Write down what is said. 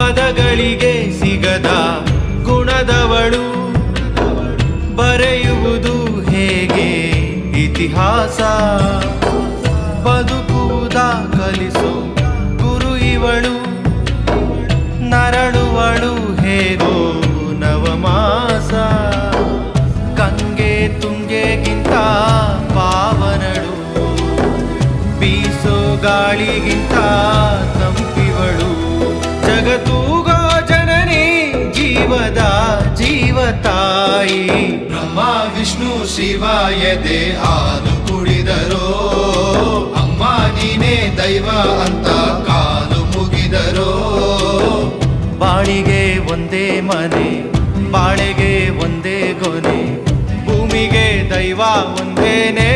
ಪದಗಳಿಗೆ ಸಿಗದ ಗುಣದವಳು, ಬರೆಯುವುದು ಹೇಗೆ ಇತಿಹಾಸ, ಬದುಕುವುದ ಕಲಿಸೋ ಗುರು ಇವಳು, ನರಳುವಳು ಹೇಗೋ ನವಮಾಸ, ಗಂಗೆ ತುಂಗೆಗಿಂತ ಪಾವನಳು, ಬೀಸೋ ಗಾಳಿಗಿಂತ ತಂಪಿವಳು, ಜಗತ್ತೂಗೋ ಜನನಿ ಜೀವದ ಜೀವತಾಯಿ. ಬ್ರಹ್ಮ ವಿಷ್ಣು ಶಿವ ಎದೆ ಹಾಲು ಕುಡಿದರೋ, ಅಮ್ಮ ನೀನೇ ದೈವ ಅಂತ ಕಾಲು ಮುಗಿದರೋ. ಬಾಳಿಗೆ ಒಂದೇ ಮನೆ, ಬಾಳೆಗೆ ಒಂದೇ ಗೊನೆ, ಭೂಮಿಗೆ ದೈವ ಒಂದೇನೇ.